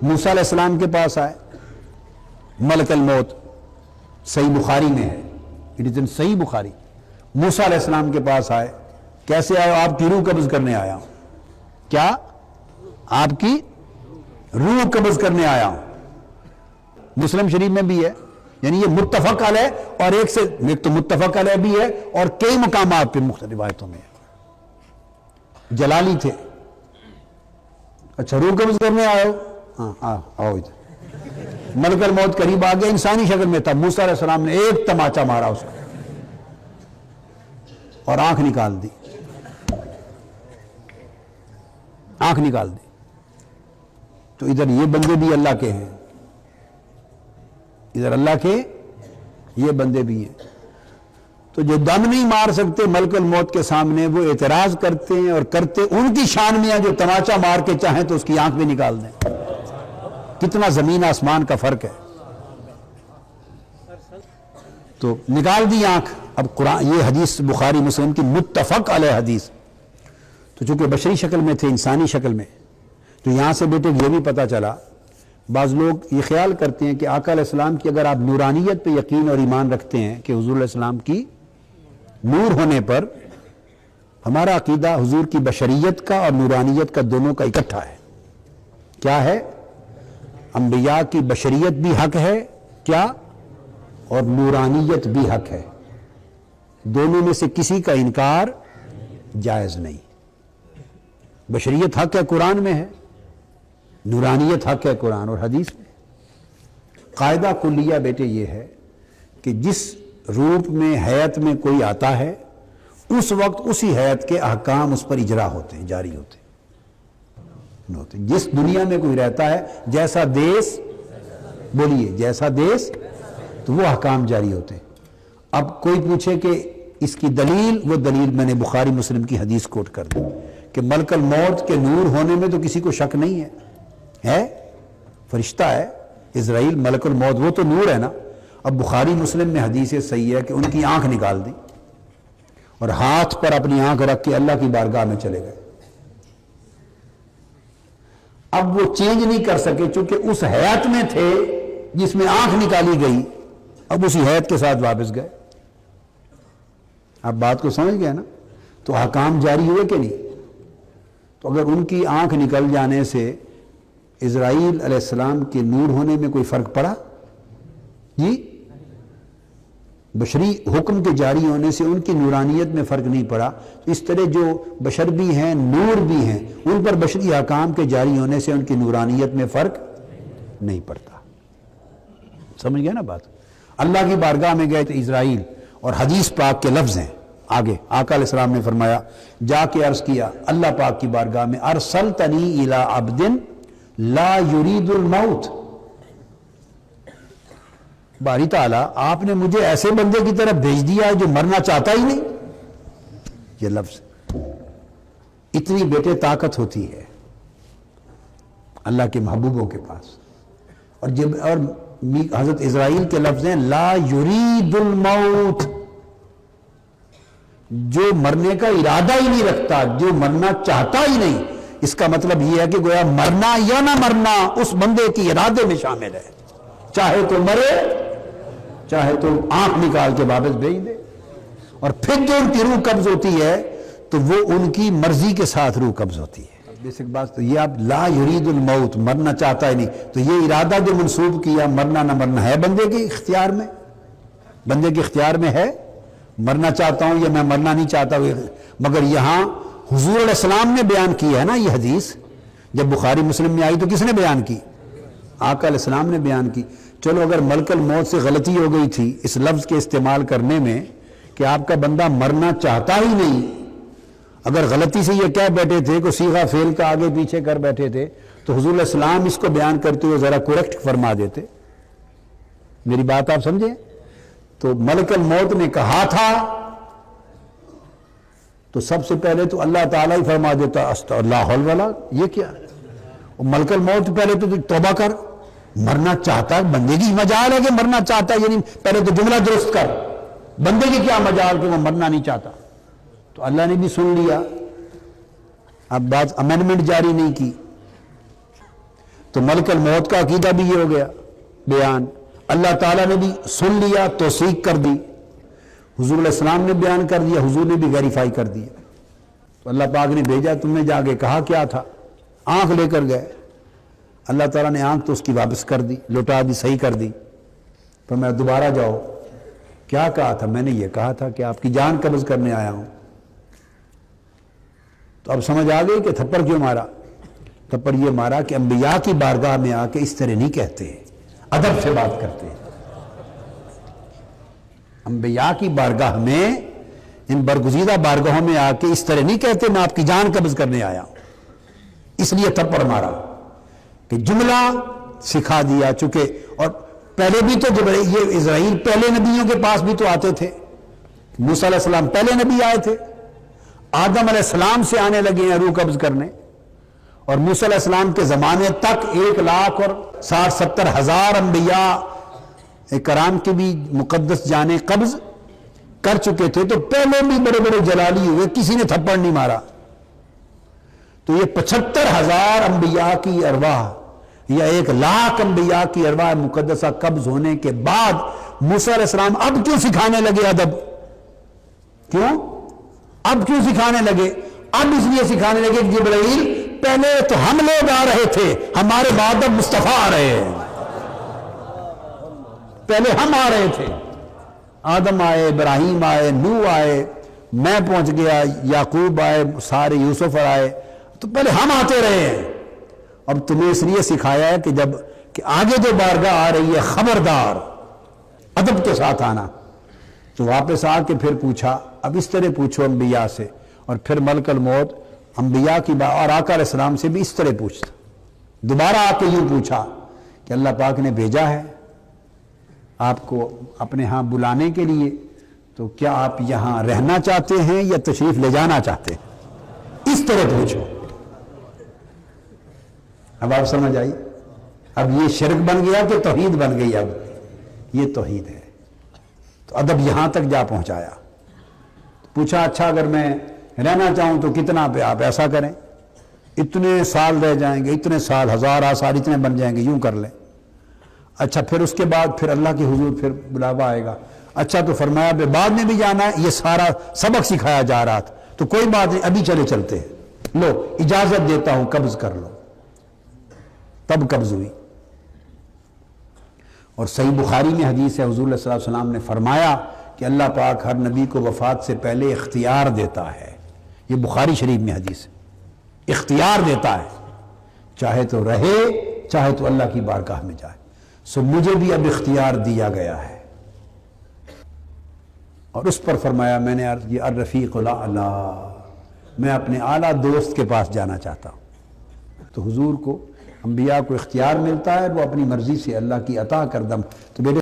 موسیٰ علیہ السلام کے پاس آئے ملک الموت، صحیح بخاری میں ہے، اٹ از ان صحیح بخاری، موسیٰ علیہ السلام کے پاس آئے، کیسے آئے؟ آپ کی روح قبض کرنے آیا ہوں۔ کیا؟ آپ کی روح قبض کرنے آیا ہوں۔ مسلم شریف میں بھی ہے، یعنی یہ متفق علیہ، اور ایک تو متفق علیہ بھی ہے اور کئی مقامات پہ مختلف روایتوں میں ہے۔ جلالی تھے، اچھا روح قبض کرنے آئے ہو؟ ہاں آؤ ادھر۔ ملک الموت قریب آ گیا، انسانی شکل میں تھا، موسیٰ علیہ السلام نے ایک تماچا مارا اس کو اور آنکھ نکال دی، آنکھ نکال دی۔ تو ادھر یہ بندے بھی اللہ کے ہیں، ادھر اللہ کے یہ بندے بھی ہیں۔ تو جو دم نہیں مار سکتے ملک الموت کے سامنے، وہ اعتراض کرتے ہیں اور کرتے ان کی شان میں ہیں جو تماچا مار کے چاہیں تو اس کی آنکھ بھی نکال دیں۔ کتنا زمین آسمان کا فرق ہے۔ تو نکال دی آنکھ۔ اب قرآن، یہ حدیث بخاری مسلم کی متفق علیہ حدیث، تو چونکہ بشری شکل میں تھے، انسانی شکل میں، تو یہاں سے بیٹے یہ بھی پتہ چلا، بعض لوگ یہ خیال کرتے ہیں کہ آقا علیہ السلام کی اگر آپ نورانیت پہ یقین اور ایمان رکھتے ہیں کہ حضور علیہ السلام کی نور ہونے پر، ہمارا عقیدہ حضور کی بشریت کا اور نورانیت کا دونوں کا اکٹھا ہے۔ کیا ہے؟ انبیاء کی بشریت بھی حق ہے، کیا؟ اور نورانیت بھی حق ہے، دونوں میں سے کسی کا انکار جائز نہیں۔ بشریت حق ہے، قرآن میں ہے، نورانیت حق ہے قرآن اور حدیث میں۔ قاعدہ کلیہ بیٹے یہ ہے کہ جس روپ میں حیات میں کوئی آتا ہے اس وقت اسی حیات کے احکام اس پر اجرا ہوتے ہیں، جاری ہوتے ہیں۔ جس دنیا میں کوئی رہتا ہے، جیسا دیس، بولیے جیسا دیس، تو وہ احکام جاری ہوتے ہیں۔ اب کوئی پوچھے کہ اس کی دلیل، وہ دلیل میں نے بخاری مسلم کی حدیث کوٹ کر دی کہ ملک الموت کے نور ہونے میں تو کسی کو شک نہیں ہے، فرشتہ ہے اسرائیل، ملک الموت، وہ تو نور ہے نا۔ اب بخاری مسلم میں حدیث صحیح ہے کہ ان کی آنکھ نکال دی اور ہاتھ پر اپنی آنکھ رکھ کے اللہ کی بارگاہ میں چلے گئے۔ اب وہ چینج نہیں کر سکے چونکہ اس حیات میں تھے جس میں آنکھ نکالی گئی، اب اسی حیات کے ساتھ واپس گئے۔ آپ بات کو سمجھ گئے نا؟ تو احکام جاری ہوئے کہ نہیں؟ تو اگر ان کی آنکھ نکل جانے سے اسرائیل علیہ السلام کے نور ہونے میں کوئی فرق پڑا؟ جی، بشری حکم کے جاری ہونے سے ان کی نورانیت میں فرق نہیں پڑا۔ اس طرح جو بشر بھی ہیں، نور بھی ہیں، ان پر بشری احکام کے جاری ہونے سے ان کی نورانیت میں فرق نہیں پڑتا۔ سمجھ گئے نا بات؟ اللہ کی بارگاہ میں گئے تو اسرائیل، اور حدیث پاک کے لفظ ہیں آگے، آقا علیہ السلام نے فرمایا، جا کے عرض کیا اللہ پاک کی بارگاہ میں، ارسلتنی الی عبد لا یرید الموت، باری تعالیٰ آپ نے مجھے ایسے بندے کی طرف بھیج دیا جو مرنا چاہتا ہی نہیں۔ یہ لفظ، اتنی بیٹے طاقت ہوتی ہے اللہ کے محبوبوں کے پاس۔ اور حضرت اسرائیل کے لفظ ہیں لا یرید الموت، جو مرنے کا ارادہ ہی نہیں رکھتا، جو مرنا چاہتا ہی نہیں۔ اس کا مطلب یہ ہے کہ گویا مرنا یا نہ مرنا اس بندے کی ارادے میں شامل ہے، چاہے تو مرے، چاہے تو آنکھ نکال کے واپس بھیج دے۔ اور پھر جو ان کی روح قبض ہوتی ہے تو وہ ان کی مرضی کے ساتھ روح قبض ہوتی ہے۔ بیسک بات تو یہ، اب لا یرید الموت، مرنا چاہتا ہی نہیں، تو یہ ارادہ جو منسوب کیا مرنا نہ مرنا ہے بندے کے اختیار میں، بندے کے اختیار میں ہے، مرنا چاہتا ہوں یا میں مرنا نہیں چاہتا۔ مگر یہاں حضور علیہ السلام نے بیان کی ہے نا یہ حدیث، جب بخاری مسلم میں آئی تو کس نے بیان کی؟ آقا علیہ السلام نے بیان کی۔ چلو اگر ملک الموت سے غلطی ہو گئی تھی اس لفظ کے استعمال کرنے میں کہ آپ کا بندہ مرنا چاہتا ہی نہیں، اگر غلطی سے یہ کہہ بیٹھے تھے کہ صیغہ فعل کا آگے پیچھے کر بیٹھے تھے تو حضور علیہ السلام اس کو بیان کرتے ہوئے ذرا کریکٹ فرما دیتے۔ میری بات آپ سمجھیں؟ تو ملک الموت نے کہا تھا تو سب سے پہلے تو اللہ تعالیٰ ہی فرما دیتا اللہ حول ولا، یہ کیا ہے؟ ملک الموت پہلے تو توبہ کر، مرنا چاہتا ہے، بندے کی مجال ہے کہ مرنا چاہتا ہے، یعنی پہلے تو جملہ درست کر، بندے کی کیا مجال کہ وہ مرنا نہیں چاہتا؟ تو اللہ نے بھی سن لیا، اب بات امینڈمنٹ جاری نہیں کی۔ تو ملک الموت کا عقیدہ بھی یہ ہو گیا بیان، اللہ تعالیٰ نے بھی سن لیا، توثیق کر دی، حضور علیہ السلام نے بیان کر دیا، حضور نے بھی ویریفائی کر دیا۔ تو اللہ پاک نے بھیجا، تم نے جا کے کہا کیا تھا؟ آنکھ لے کر گئے، اللہ تعالیٰ نے آنکھ تو اس کی واپس کر دی، لوٹا دی، صحیح کر دی۔ تو میں دوبارہ جاؤ، کیا کہا تھا؟ میں نے یہ کہا تھا کہ آپ کی جان قبض کرنے آیا ہوں۔ تو اب سمجھ آ گئی کہ تھپڑ کیوں مارا؟ تھپڑ یہ مارا کہ انبیاء کی بارگاہ میں آ کے اس طرح نہیں کہتے، ادب سے بات کرتے ہیں۔ انبیاء کی بارگاہ میں، ان برگزیدہ بارگاہوں میں آ کے اس طرح نہیں کہتے میں آپ کی جان قبض کرنے آیا ہوں۔ اس لیے تھپڑ مارا کہ جملہ سکھا دیا، چونکہ اور پہلے بھی تو یہ اسرائیل پہلے نبیوں کے پاس بھی تو آتے تھے، موسیٰ علیہ السلام پہلے نبی آئے تھے، آدم علیہ السلام سے آنے لگے ہیں روح قبض کرنے، اور موسیٰ علیہ السلام کے زمانے تک 1,60,000-70,000 انبیاء کرام کے بھی مقدس جانیں قبض کر چکے تھے۔ تو پہلے بھی بڑے بڑے جلالی ہوئے، کسی نے تھپڑ نہیں مارا۔ تو یہ 75,000 انبیاء کی ارواح یا 1,00,000 انبیاء کی ارواح مقدسہ قبض ہونے کے بعد موسیٰ علیہ السلام اب کیوں سکھانے لگے ادب؟ کیوں؟ اب کیوں سکھانے لگے؟ اب اس لیے سکھانے لگے کہ جبرائیل پہلے تو ہم لوگ آ رہے تھے، ہمارے بعد اب مصطفیٰ آ رہے ہیں۔ پہلے ہم آ رہے تھے، آدم آئے، ابراہیم آئے، نوح آئے، میں پہنچ گیا، یعقوب آئے، سارے یوسف آئے، تو پہلے ہم آتے رہے ہیں۔ اب تمہیں اس لیے سکھایا ہے کہ آگے جو بارگاہ آ رہی ہے خبردار ادب کے ساتھ آنا۔ تو واپس آ کے پھر پوچھا، اب اس طرح پوچھو انبیاء سے، اور پھر ملک الموت انبیاء کی اور آقا علیہ السلام سے بھی اس طرح پوچھتا۔ دوبارہ آ کے یوں پوچھا کہ اللہ پاک نے بھیجا ہے آپ کو اپنے ہاں بلانے کے لیے، تو کیا آپ یہاں رہنا چاہتے ہیں یا تشریف لے جانا چاہتے ہیں؟ اس طرح پوچھو۔ اب آپ سمجھ آئی؟ اب یہ شرک بن گیا کہ توحید بن گئی؟ اب یہ توحید ہے۔ تو ادب یہاں تک جا پہنچایا۔ پوچھا اچھا اگر میں رہنا چاہوں تو کتنا پہ آپ ایسا کریں، اتنے سال رہ جائیں گے، اتنے سال، 1000 سال اتنے بن جائیں گے، یوں کر لیں۔ اچھا پھر اس کے بعد پھر اللہ کے حضور پھر بلاوا آئے گا۔ اچھا تو فرمایا بے بعد میں بھی جانا ہے، یہ سارا سبق سکھایا جا رہا تھا، تو کوئی بات نہیں، ابھی چلتے ہیں، لو اجازت دیتا ہوں، قبض کر لو۔ تب قبض ہوئی۔ اور صحیح بخاری میں حدیث ہے، حضور صلی اللہ علیہ وسلم نے فرمایا کہ اللہ پاک ہر نبی کو وفات سے پہلے اختیار دیتا ہے، یہ بخاری شریف میں حدیث ہے، اختیار دیتا ہے، چاہے تو رہے چاہے تو اللہ کی بارگاہ میں جائے۔ سو مجھے بھی اب اختیار دیا گیا ہے، اور اس پر فرمایا میں نے عرض کی الرفیق الاعلی، میں اپنے اعلیٰ دوست کے پاس جانا چاہتا ہوں۔ تو حضور کو، انبیاء کو اختیار ملتا ہے، وہ اپنی مرضی سے اللہ کی عطا کردم۔ تو میرے